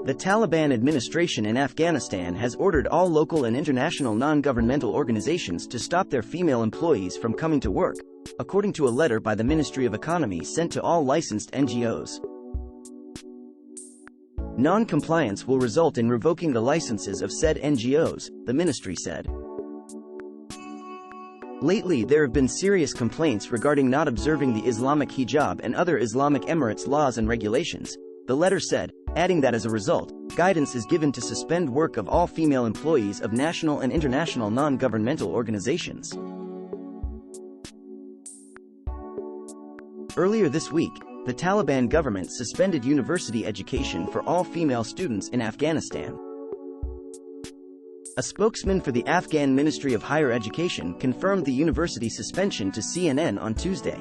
The Taliban administration in Afghanistan has ordered all local and international non-governmental organizations to stop their female employees from coming to work, according to a letter by the Ministry of Economy sent to all licensed NGOs. Non-compliance will result in revoking the licenses of said NGOs, the ministry said. Lately there have been serious complaints regarding not observing the Islamic hijab and other Islamic Emirates laws and regulations, the letter said, adding that as a result, guidance is given to suspend work of all female employees of national and international non-governmental organizations. Earlier this week, the Taliban government suspended university education for all female students in Afghanistan. A spokesman for the Afghan Ministry of Higher Education confirmed the university suspension to CNN on Tuesday.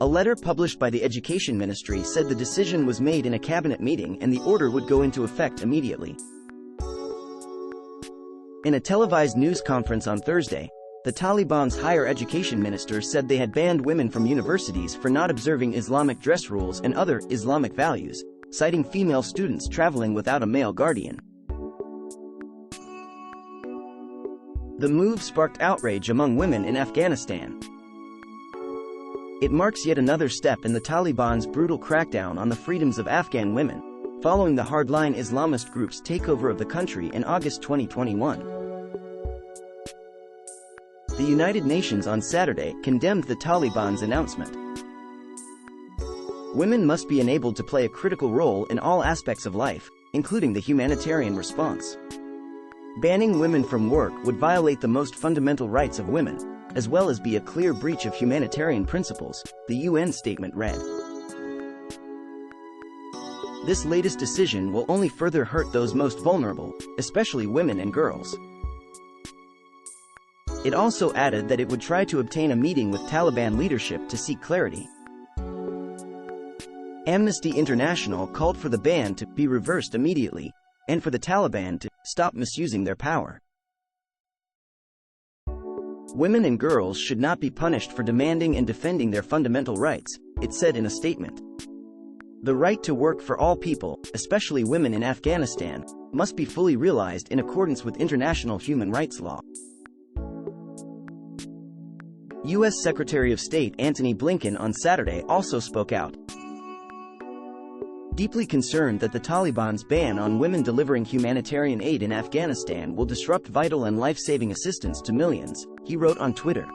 A letter published by the Education Ministry said the decision was made in a cabinet meeting and the order would go into effect immediately. In a televised news conference on Thursday, the Taliban's higher education minister said they had banned women from universities for not observing Islamic dress rules and other Islamic values, citing female students traveling without a male guardian. The move sparked outrage among women in Afghanistan. It marks yet another step in the Taliban's brutal crackdown on the freedoms of Afghan women, following the hardline Islamist group's takeover of the country in August 2021. The United Nations on Saturday condemned the Taliban's announcement. Women must be enabled to play a critical role in all aspects of life, including the humanitarian response. Banning women from work would violate the most fundamental rights of women, as well as be a clear breach of humanitarian principles, the UN statement read. This latest decision will only further hurt those most vulnerable, especially women and girls. It also added that it would try to obtain a meeting with Taliban leadership to seek clarity. Amnesty International called for the ban to be reversed immediately, and for the Taliban to stop misusing their power. Women and girls should not be punished for demanding and defending their fundamental rights, it said in a statement. The right to work for all people, especially women in Afghanistan, must be fully realized in accordance with international human rights law. U.S. Secretary of State Antony Blinken on Saturday also spoke out. Deeply concerned that the Taliban's ban on women delivering humanitarian aid in Afghanistan will disrupt vital and life-saving assistance to millions, he wrote on Twitter.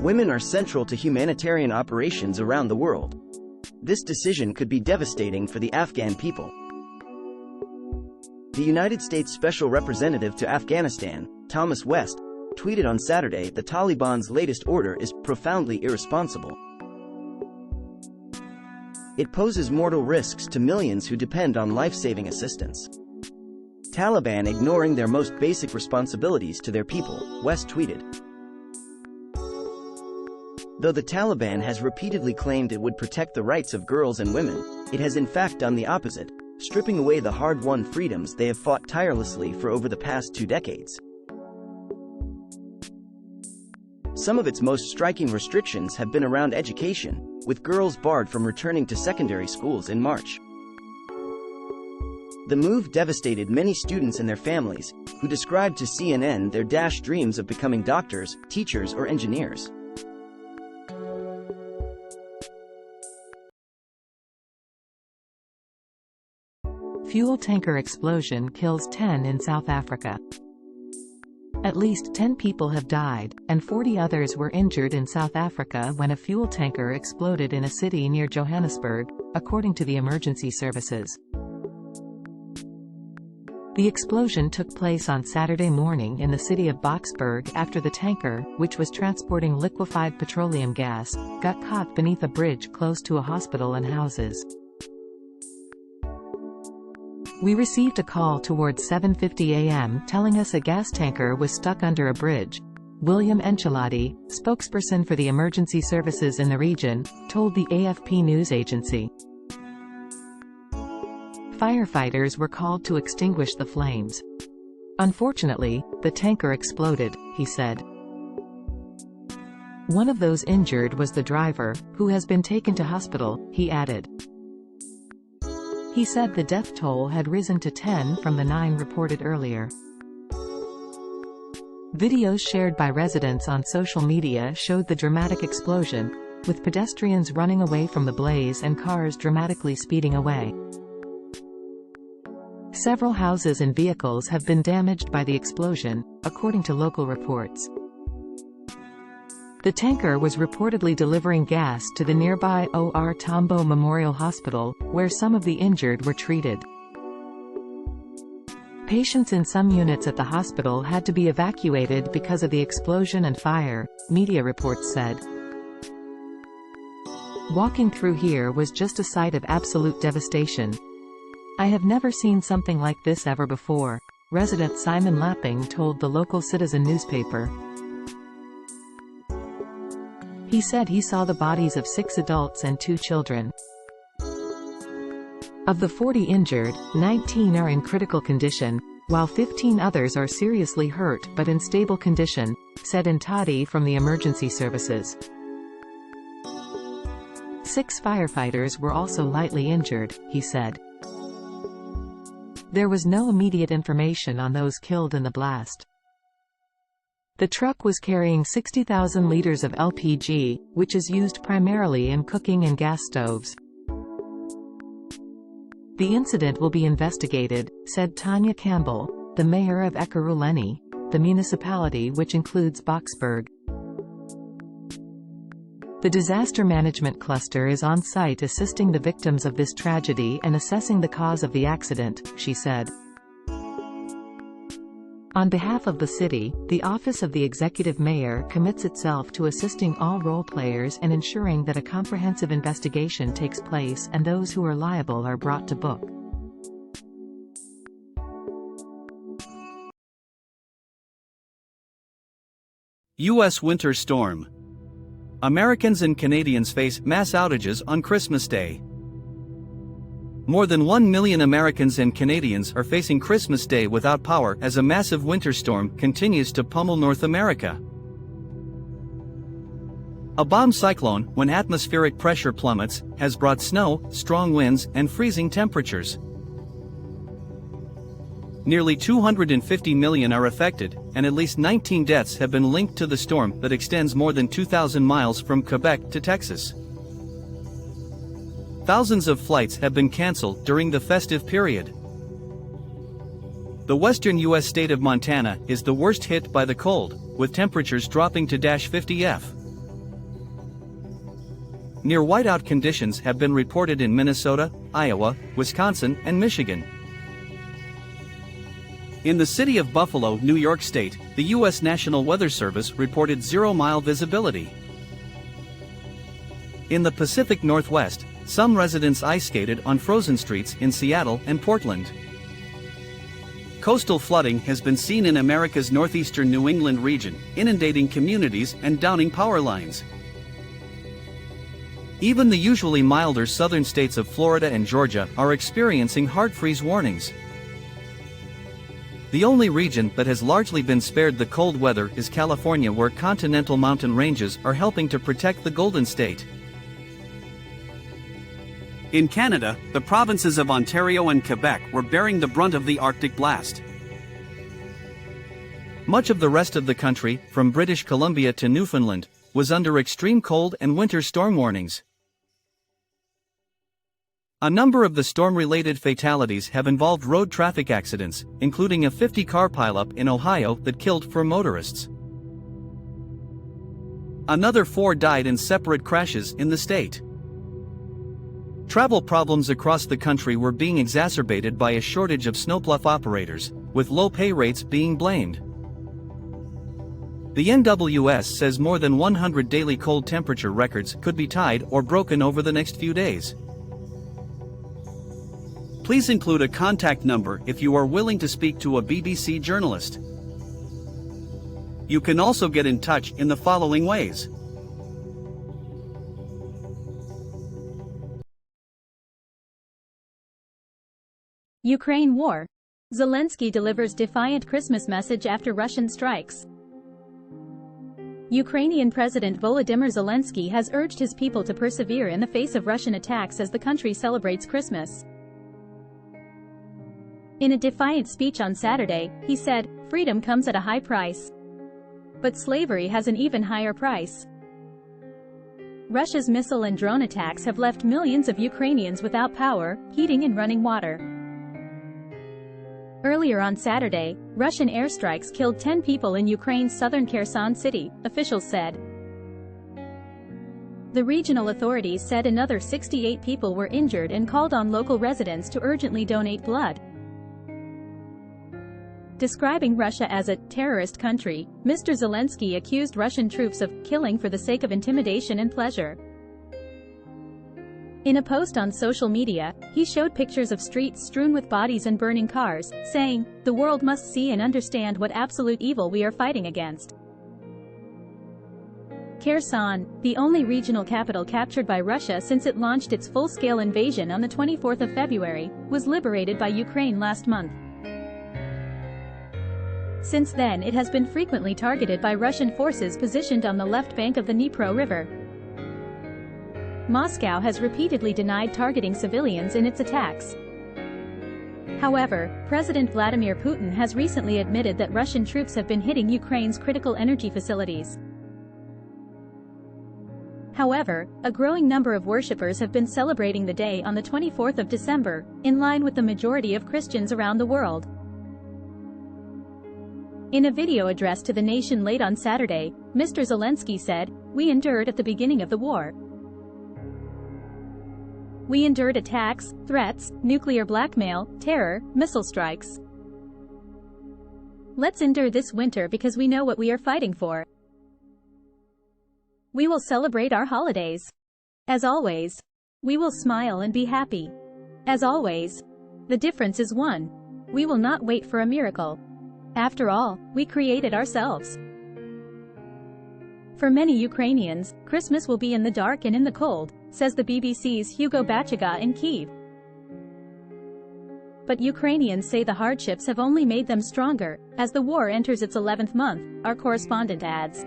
Women are central to humanitarian operations around the world. This decision could be devastating for the Afghan people. The United States Special Representative to Afghanistan, Thomas West, tweeted on Saturday the Taliban's latest order is profoundly irresponsible. It poses mortal risks to millions who depend on life-saving assistance. Taliban ignoring their most basic responsibilities to their people, West tweeted. Though the Taliban has repeatedly claimed it would protect the rights of girls and women, it has in fact done the opposite, stripping away the hard-won freedoms they have fought tirelessly for over the past 2 decades. Some of its most striking restrictions have been around education, with girls barred from returning to secondary schools in March. The move devastated many students and their families, who described to CNN their dreams of becoming doctors, teachers, or engineers. Fuel tanker explosion kills 10 in South Africa. At least 10 people have died, and 40 others were injured in South Africa when a fuel tanker exploded in a city near Johannesburg, according to the emergency services. The explosion took place on Saturday morning in the city of Boksburg after the tanker, which was transporting liquefied petroleum gas, got caught beneath a bridge close to a hospital and houses. We received a call towards 7:50 a.m. telling us a gas tanker was stuck under a bridge. William Ntladi, spokesperson for the emergency services in the region, told the AFP news agency. Firefighters were called to extinguish the flames. Unfortunately, the tanker exploded, he said. One of those injured was the driver, who has been taken to hospital, he added. He said the death toll had risen to 10 from the 9 reported earlier. Videos shared by residents on social media showed the dramatic explosion, with pedestrians running away from the blaze and cars dramatically speeding away. Several houses and vehicles have been damaged by the explosion, according to local reports. The tanker was reportedly delivering gas to the nearby OR Tambo Memorial Hospital, where some of the injured were treated. Patients in some units at the hospital had to be evacuated because of the explosion and fire, media reports said. Walking through here was just a sight of absolute devastation. I have never seen something like this ever before, resident Simon Lapping told the local Citizen newspaper. He said he saw the bodies of 6 adults and 2 children. Of the 40 injured, 19 are in critical condition, while 15 others are seriously hurt but in stable condition, said Ntladi from the emergency services. 6 firefighters were also lightly injured, he said. There was no immediate information on those killed in the blast. The truck was carrying 60,000 liters of LPG, which is used primarily in cooking and gas stoves. The incident will be investigated, said Tanya Campbell, the mayor of Ekurhuleni, the municipality which includes Boksburg. The disaster management cluster is on site assisting the victims of this tragedy and assessing the cause of the accident, she said. On behalf of the city, the Office of the Executive Mayor commits itself to assisting all role players and ensuring that a comprehensive investigation takes place and those who are liable are brought to book. U.S. winter storm. Americans and Canadians face mass outages on Christmas Day. More than 1 million Americans and Canadians are facing Christmas Day without power as a massive winter storm continues to pummel North America. A bomb cyclone, when atmospheric pressure plummets, has brought snow, strong winds, and freezing temperatures. Nearly 250 million are affected, and at least 19 deaths have been linked to the storm that extends more than 2,000 miles from Quebec to Texas. Thousands of flights have been canceled during the festive period. The western U.S. state of Montana is the worst hit by the cold, with temperatures dropping to -50°F. Near whiteout conditions have been reported in Minnesota, Iowa, Wisconsin, and Michigan. In the city of Buffalo, New York State, the U.S. National Weather Service reported 0-mile visibility. In the Pacific Northwest, some residents ice skated on frozen streets in Seattle and Portland. Coastal flooding has been seen in America's northeastern New England region, inundating communities and downing power lines. Even the usually milder southern states of Florida and Georgia are experiencing hard freeze warnings. The only region that has largely been spared the cold weather is California, where continental mountain ranges are helping to protect the Golden State. In Canada, the provinces of Ontario and Quebec were bearing the brunt of the Arctic blast. Much of the rest of the country, from British Columbia to Newfoundland, was under extreme cold and winter storm warnings. A number of the storm-related fatalities have involved road traffic accidents, including a 50-car pileup in Ohio that killed 4 motorists. Another 4 died in separate crashes in the state. Travel problems across the country were being exacerbated by a shortage of snowplow operators, with low pay rates being blamed. The NWS says more than 100 daily cold temperature records could be tied or broken over the next few days. Please include a contact number if you are willing to speak to a BBC journalist. You can also get in touch in the following ways. Ukraine war. Zelensky delivers defiant Christmas message after Russian strikes. Ukrainian President Volodymyr Zelensky has urged his people to persevere in the face of Russian attacks as the country celebrates Christmas. In a defiant speech on Saturday, he said, "Freedom comes at a high price. But slavery has an even higher price." Russia's missile and drone attacks have left millions of Ukrainians without power, heating and running water. Earlier on Saturday, Russian airstrikes killed 10 people in Ukraine's southern Kherson city, officials said. The regional authorities said another 68 people were injured and called on local residents to urgently donate blood. Describing Russia as a terrorist country, Mr. Zelensky accused Russian troops of killing for the sake of intimidation and pleasure. In a post on social media, he showed pictures of streets strewn with bodies and burning cars, saying, "The world must see and understand what absolute evil we are fighting against." Kherson, the only regional capital captured by Russia since it launched its full-scale invasion on the 24th of February, was liberated by Ukraine last month. Since then it has been frequently targeted by Russian forces positioned on the left bank of the Dnipro River. Moscow has repeatedly denied targeting civilians in its attacks. However, President Vladimir Putin has recently admitted that Russian troops have been hitting Ukraine's critical energy facilities. However, a growing number of worshippers have been celebrating the day on the 24th of December, in line with the majority of Christians around the world. In a video addressed to the nation late on Saturday, Mr. Zelensky said, "We endured at the beginning of the war. We endured attacks, threats, nuclear blackmail, terror, missile strikes. Let's endure this winter because we know what we are fighting for. We will celebrate our holidays. As always. We will smile and be happy. As always. The difference is one. We will not wait for a miracle. After all, we created ourselves." For many Ukrainians, Christmas will be in the dark and in the cold, says the BBC's Hugo Bachaga in Kyiv. But Ukrainians say the hardships have only made them stronger, as the war enters its 11th month, our correspondent adds.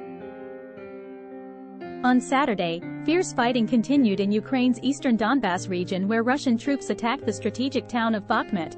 On Saturday, fierce fighting continued in Ukraine's eastern Donbas region where Russian troops attacked the strategic town of Bakhmut,